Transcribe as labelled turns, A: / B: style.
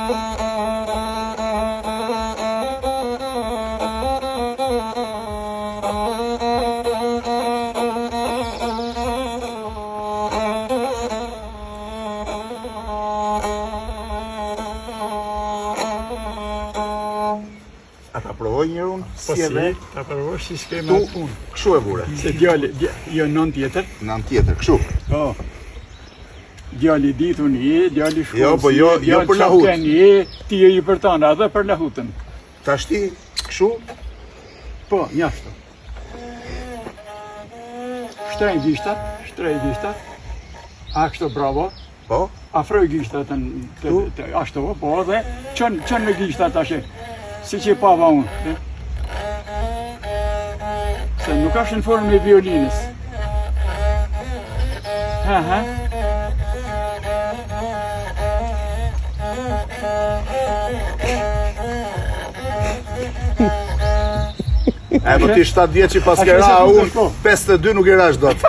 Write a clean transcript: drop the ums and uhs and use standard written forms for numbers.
A: A ta provoj njërë unë?
B: Po si, ta provoj si s'kema atë punë.
A: Këshu e vure?
B: Se djali, jo nën tjetër.
A: Nën tjetër, këshu?
B: Po. Djali ditun djali shkollës
A: Jo, po jo për lahut.
B: Ti je i për tana, edhe për lahutën.
A: Tash ti, këshu?
B: Po, njashtu. Shtrejnë gishtat. A kështu bravo.
A: Po?
B: Afroj gishtat ashtu, po dhe qënë me gishtat ashe. Si që pava unë. Se nuk është në formë e violinës.
A: E, po ti 7 vjeç që pas kera, unë 52 nuk i rash dot.